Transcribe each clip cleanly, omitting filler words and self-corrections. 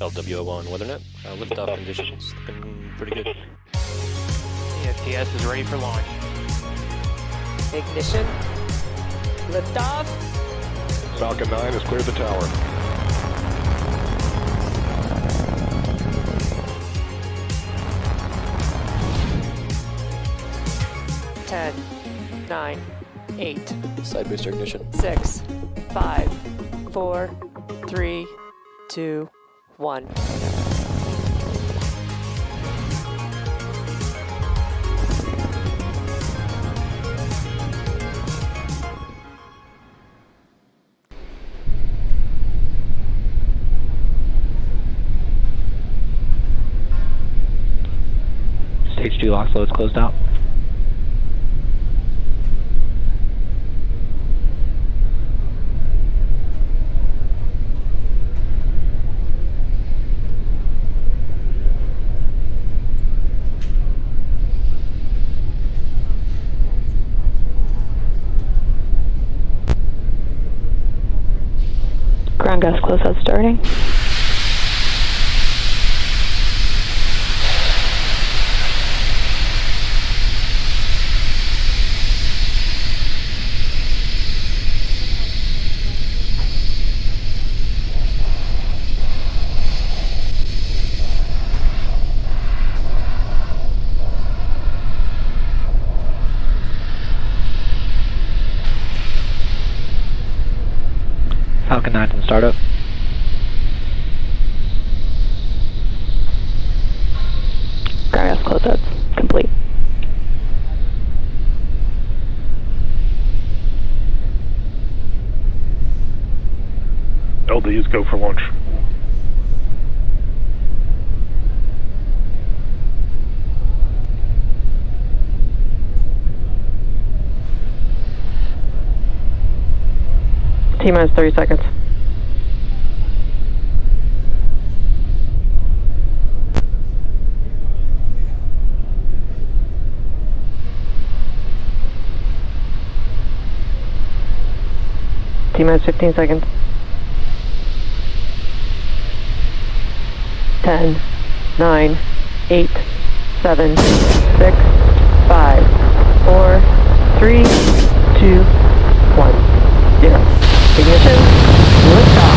LWO1 WeatherNet. Liftoff conditions looking pretty good. ESTS is ready for launch. Ignition. Liftoff. Falcon 9 has cleared the tower. Ten, 9, 8, Side booster ignition. 6, 5, 4, 3, 2, 1. Stage 2 LOX loads closed out. Ground gas closeout starting. Falcon 9 in startup. Ground gas closeouts complete. LDs go for launch. T-minus 30 seconds. T-minus 15 seconds. 10, 9, 8, 7, 6, 5, 4, 3, 2, 1, 0. Ignition, liftoff.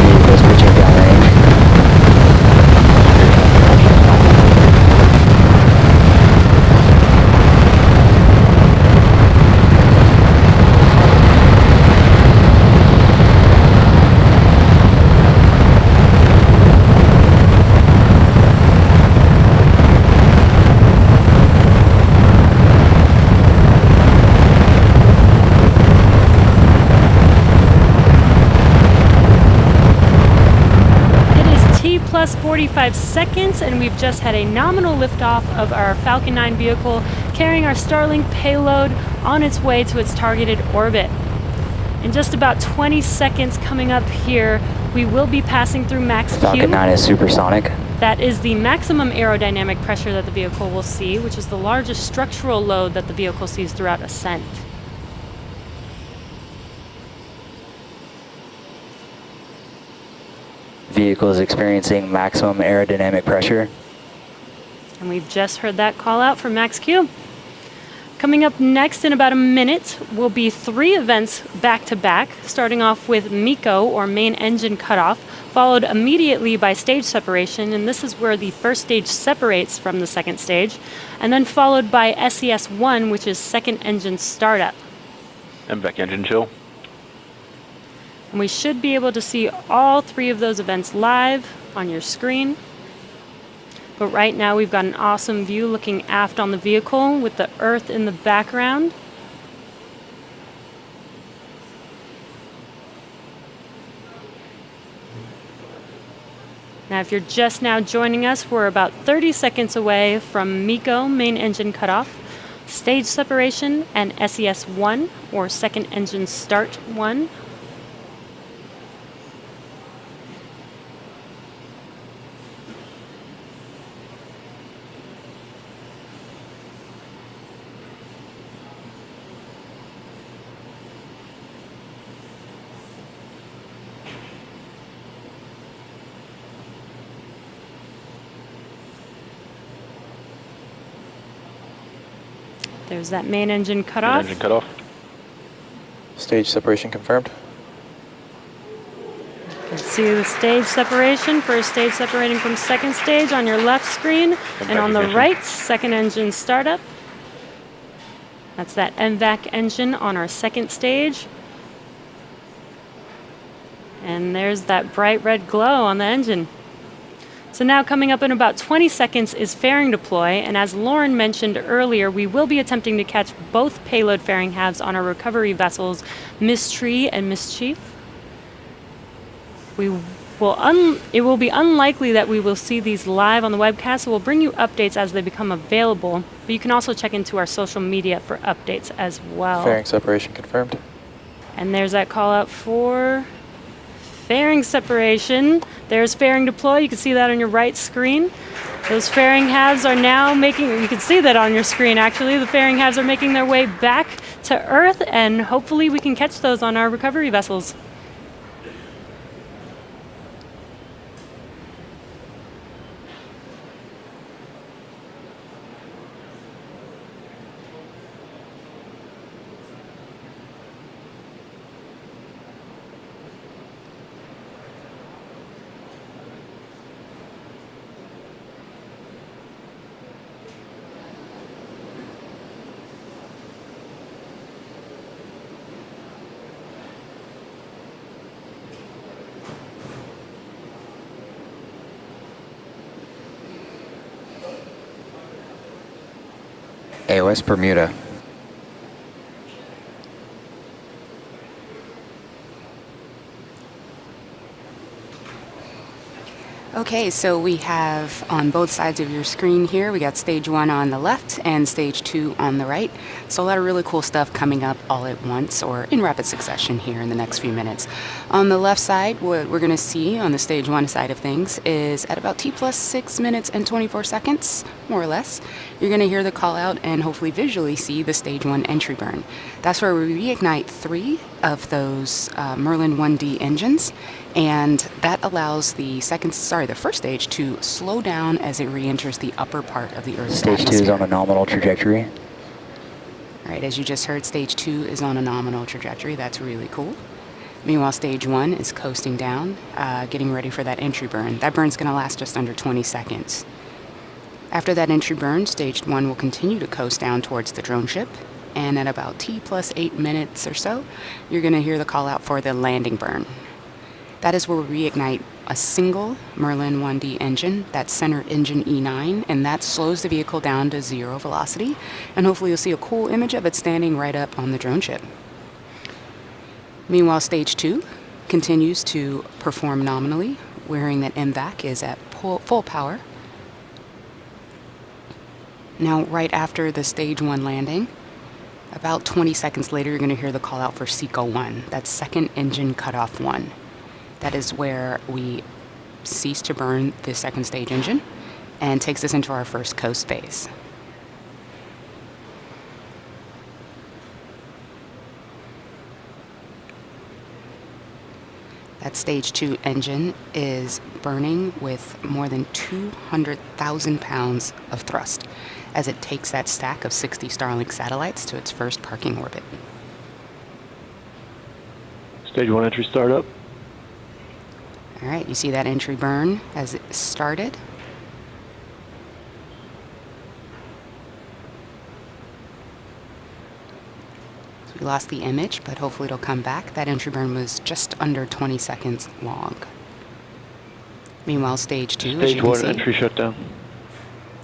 Vehicles pitching downrange. Plus 45 seconds, and we've just had a nominal liftoff of our Falcon 9 vehicle carrying our Starlink payload on its way to its targeted orbit. In just about 20 seconds coming up here, we will be passing through max Q. Falcon 9 is supersonic. That is the maximum aerodynamic pressure that the vehicle will see, which is the largest structural load that the vehicle sees throughout ascent. Vehicle is experiencing maximum aerodynamic pressure. And we've just heard that call out from Max Q. Coming up next in about a minute will be 3 events back to back, starting off with MECO, or main engine cutoff, followed immediately by stage separation, and this is where the first stage separates from the second stage, and then followed by SES-1, which is second engine startup. MVEC engine chill. And we should be able to see all 3 of those events live on your screen. But right now we've got an awesome view looking aft on the vehicle with the Earth in the background. Now if you're just now joining us, we're about 30 seconds away from MECO, main engine cutoff, stage separation, and SES-1, or second engine start 1. There's that main engine cutoff. Engine cut off. Stage separation confirmed. You can see the stage separation. First stage separating from second stage on your left screen. And on the right, second engine startup. That's that MVAC engine on our second stage. And there's that bright red glow on the engine. So now coming up in about 20 seconds is fairing deploy, and as Lauren mentioned earlier, we will be attempting to catch both payload fairing halves on our recovery vessels, Miss Tree and Miss Chief. It will be unlikely that we will see these live on the webcast, so we'll bring you updates as they become available, but you can also check into our social media for updates as well. Fairing separation confirmed. And there's that call out for fairing separation. There's fairing deploy. You can see that on your right screen. Those fairing halves are now making, you can see that on your screen actually, the fairing halves are making their way back to Earth, and hopefully we can catch those on our recovery vessels. AOS Bermuda. Okay, so we have on both sides of your screen here, we got stage 1 on the left and stage 2 on the right. So a lot of really cool stuff coming up all at once or in rapid succession here in the next few minutes. On the left side, what we're going to see on the stage 1 side of things is at about T plus 6 minutes and 24 seconds, more or less, you're going to hear the call out and hopefully visually see the stage 1 entry burn. That's where we reignite 3 of those Merlin 1D engines, and that allows the first stage to slow down as it re-enters the upper part of the Earth's Stage 2 is on a nominal trajectory. All right, as you just heard, stage 2 is on a nominal trajectory. That's really cool. Meanwhile, stage 1 is coasting down, getting ready for that entry burn. That burn's going to last just under 20 seconds. After that entry burn, stage 1 will continue to coast down towards the drone ship, and at about T plus 8 minutes or so, you're going to hear the call out for the landing burn. That is where we reignite a single Merlin 1D engine, that center engine E9, and that slows the vehicle down to 0 velocity, and hopefully you'll see a cool image of it standing right up on the drone ship. Meanwhile, stage 2 continues to perform nominally, wearing that MVAC is at full power. Now, right after the stage 1 landing, about 20 seconds later, you're going to hear the call out for SECO 1, that's second engine cutoff 1. That is where we cease to burn the second stage engine and takes us into our first coast phase. That stage 2 engine is burning with more than 200,000 pounds of thrust as it takes that stack of 60 Starlink satellites to its first parking orbit. Stage 1 entry startup. All right, you see that entry burn as it started. So we lost the image, but hopefully it'll come back. That entry burn was just under 20 seconds long. Meanwhile, stage 2, as you Stage can 1 see, entry shutdown.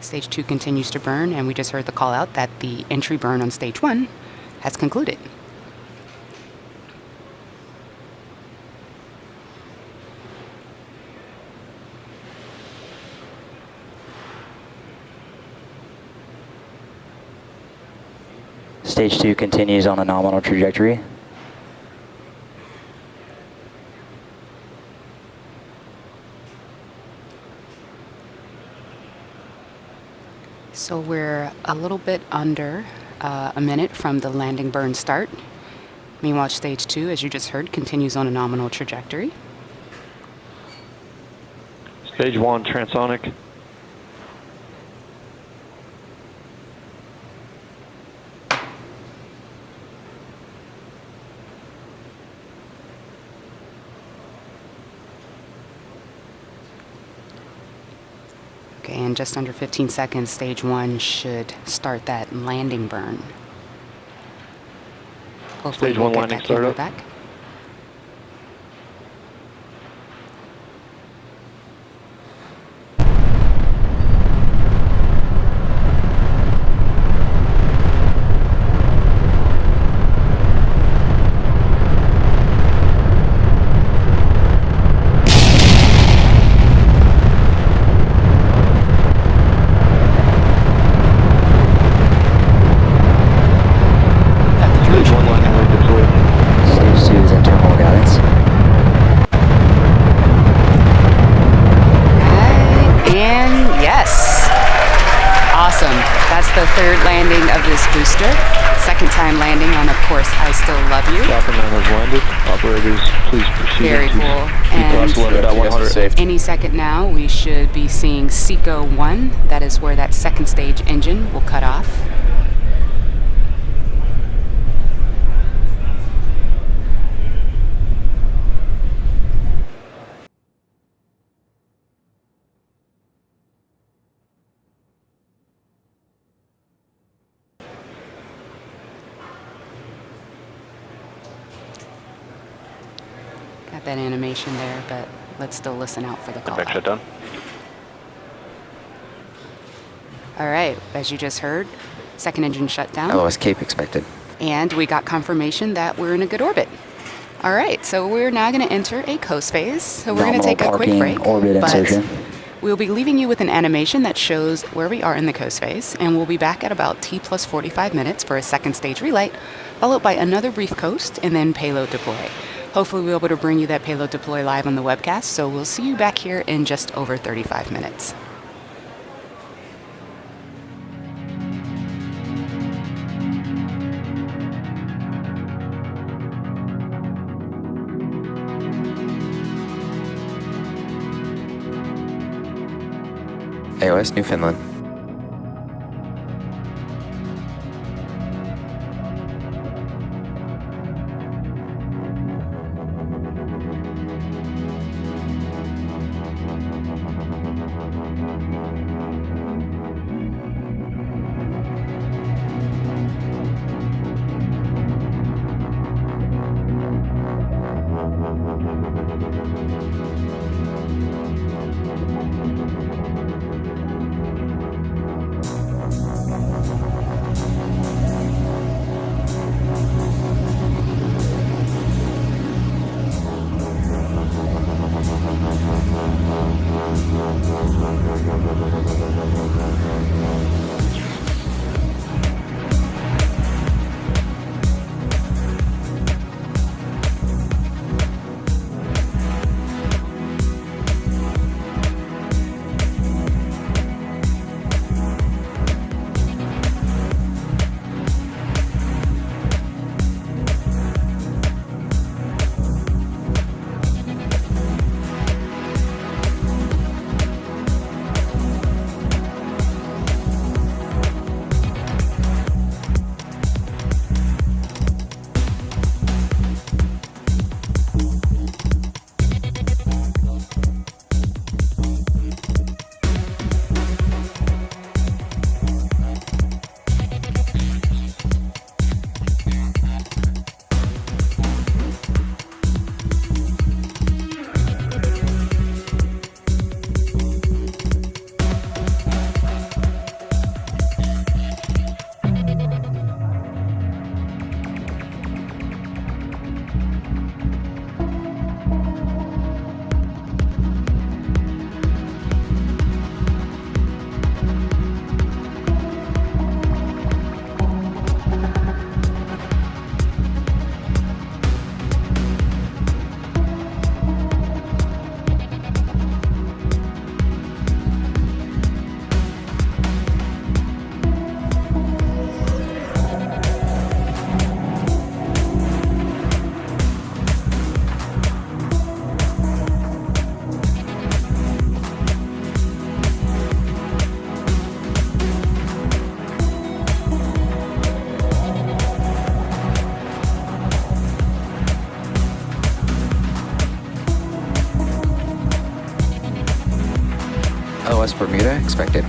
stage 2 continues to burn, and we just heard the call out that the entry burn on stage 1 has concluded. Stage 2 continues on a nominal trajectory. So we're a little bit under a minute from the landing burn start. Meanwhile, stage 2, as you just heard, continues on a nominal trajectory. Stage 1 transonic. Okay, in just under 15 seconds, stage 1 should start that landing burn. Hopefully Stage we'll 1 get landing that camera startup. back. Stage 1 landing rig deployed. Stage 2 is internal guidance. And yes. Awesome. That's the third landing of this booster. Second time landing on, of course, I Still Love You. Falcon 9 has landed. Operators, please proceed. Very to cool. Class 11 at 100. Any second now, we should be seeing SECO 1. That is where that second stage engine will cut off. Got that animation there, but let's still listen out for the call. Back shutdown. All right, as you just heard, second engine shut down. LOS Cape expected. And we got confirmation that we're in a good orbit. All right, so we're now going to enter a kOS phase. So we're going to Nominal take a quick parking, break. orbit but insertion. we'll be leaving you with an animation that shows where we are in the kOS phase, and we'll be back at about T plus 45 minutes for a second stage relight, followed by another brief coast, and then payload deploy. Hopefully we'll be able to bring you that payload deploy live on the webcast, so we'll see you back here in just over 35 minutes. AOS Newfoundland. Southwest Bermuda expected.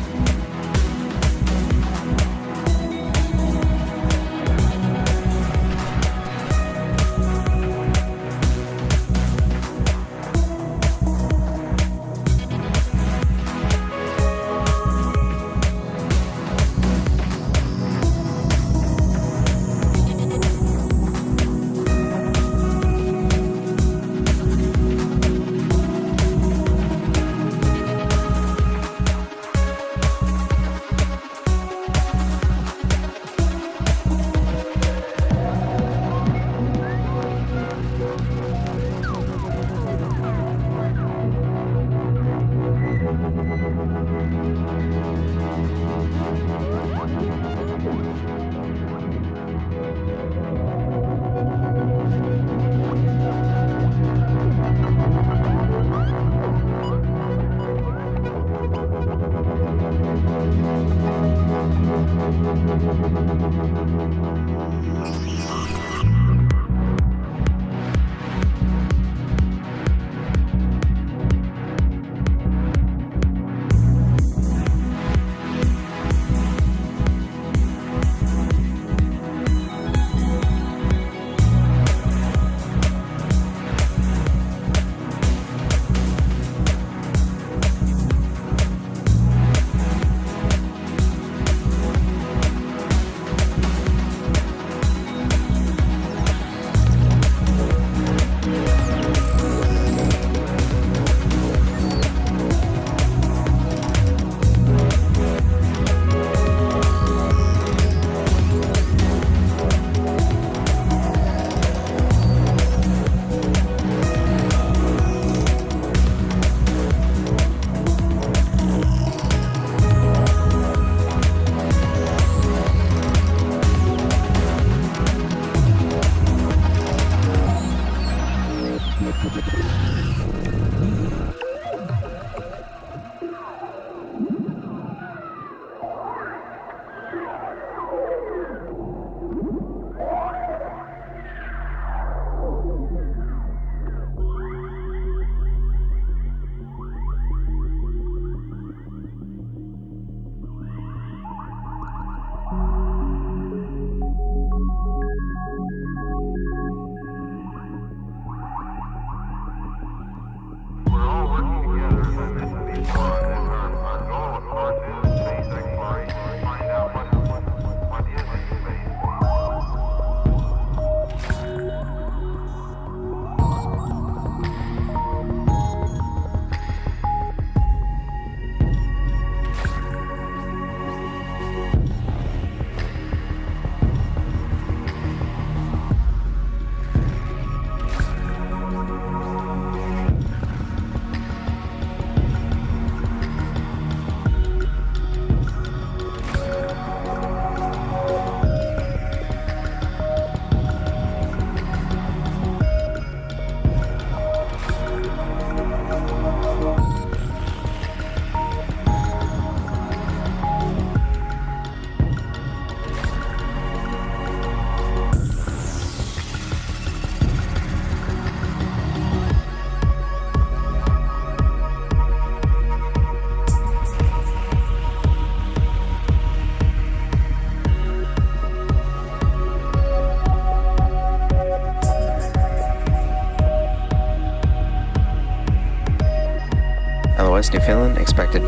LOS Newfoundland expected.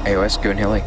AOS Goon Hilly.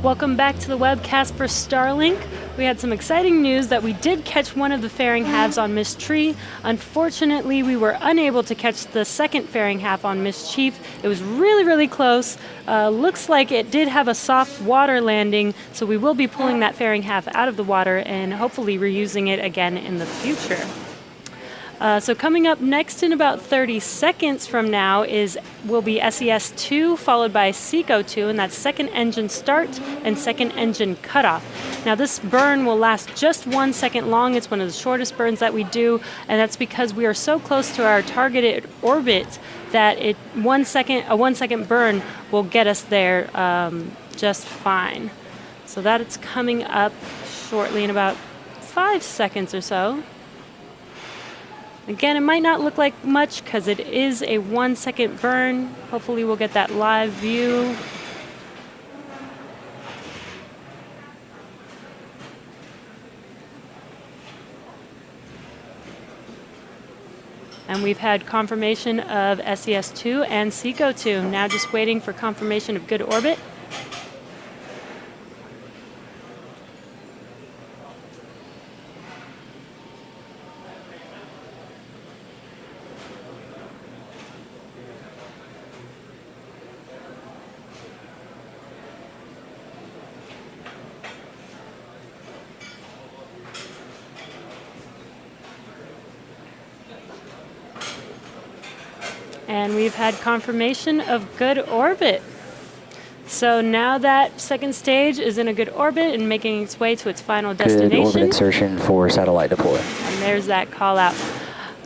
Welcome back to the webcast for Starlink. We had some exciting news that we did catch one of the fairing halves on Miss Tree. Unfortunately, we were unable to catch the second fairing half on Miss Chief. It was really, really close. Looks like it did have a soft water landing, so we will be pulling that fairing half out of the water and hopefully reusing it again in the future. So coming up next in about 30 seconds from now will be SES-2 followed by SECO-2, and that's second engine start and second engine cutoff. Now this burn will last just 1 second long. It's one of the shortest burns that we do, and that's because we are so close to our targeted orbit that a 1 second burn will get us there just fine. So that is coming up shortly in about 5 seconds or so. Again, it might not look like much because it is a 1 second burn. Hopefully we'll get that live view. And we've had confirmation of SES-2 and SECO-2. Now just waiting for confirmation of good orbit. And we've had confirmation of good orbit. So now that second stage is in a good orbit and making its way to its final destination. Good orbit insertion for satellite deploy. And there's that call out.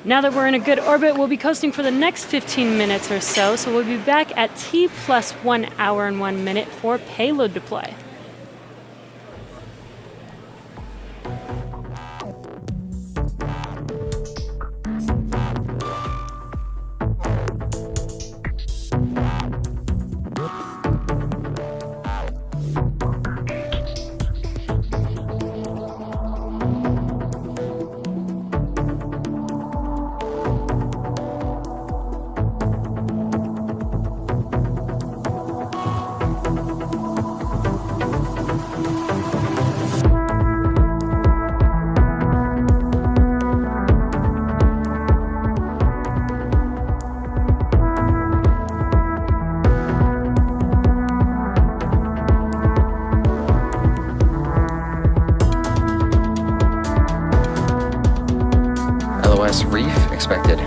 Now that we're in a good orbit, we'll be coasting for the next 15 minutes or so. So we'll be back at T plus 1 hour and 1 minute for payload deploy. LOS reef expected.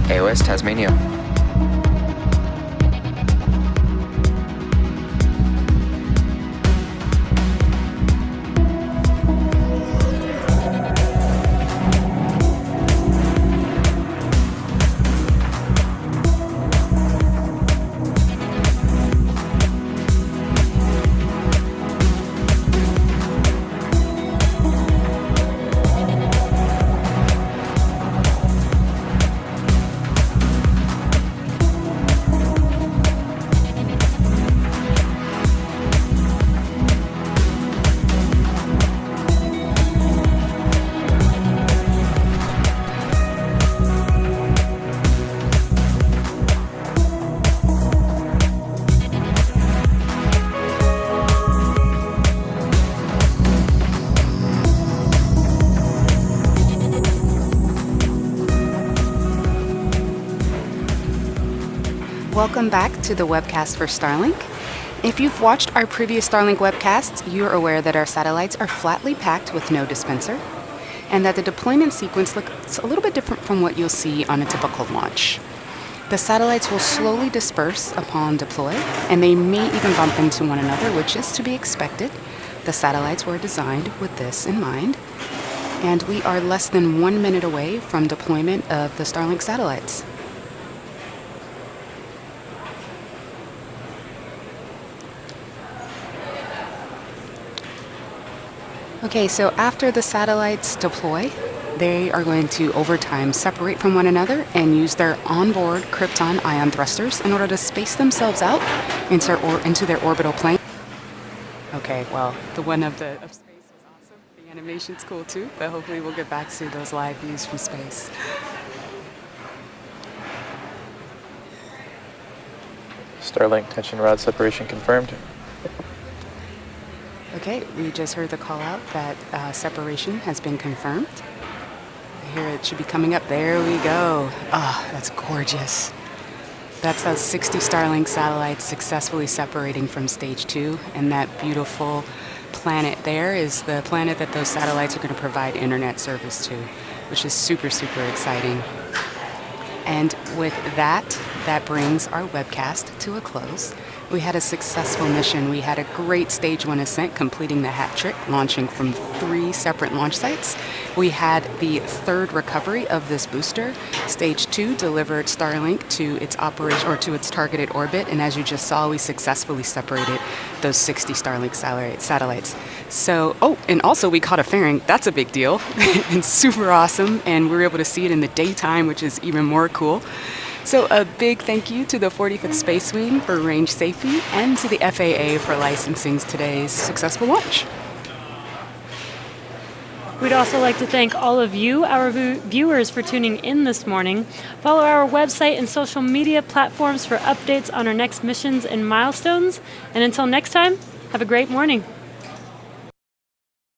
KOS Tasmania. Welcome back to the webcast for Starlink. If you've watched our previous Starlink webcasts, you're aware that our satellites are flatly packed with no dispenser, and that the deployment sequence looks a little bit different from what you'll see on a typical launch. The satellites will slowly disperse upon deploy, and they may even bump into one another, which is to be expected. The satellites were designed with this in mind, and we are less than 1 minute away from deployment of the Starlink satellites. Okay, so after the satellites deploy, they are going to, over time, separate from one another and use their onboard krypton ion thrusters in order to space themselves out into their orbital plane. Okay, well, the one of space was awesome. The animation's cool too, but hopefully we'll get back to those live views from space. Starlink tension rod separation confirmed. Okay, we just heard the call out that separation has been confirmed. Here it should be coming up. There we go. Oh, that's gorgeous. That's those 60 Starlink satellites successfully separating from stage 2. And that beautiful planet there is the planet that those satellites are going to provide internet service to, which is super, super exciting. And with that, that brings our webcast to a close. We had a successful mission. We had a great stage 1 ascent, completing the hat trick, launching from 3 separate launch sites. We had the 3rd recovery of this booster. Stage 2 delivered Starlink to its operation, or to its targeted orbit, and as you just saw, we successfully separated those 60 Starlink satellites. So, oh, and also we caught a fairing. That's a big deal and super awesome, and we were able to see it in the daytime, which is even more cool. So a big thank you to the 45th Space Wing for range safety and to the FAA for licensing today's successful launch. We'd also like to thank all of you, our viewers, for tuning in this morning. Follow our website and social media platforms for updates on our next missions and milestones. And until next time, have a great morning.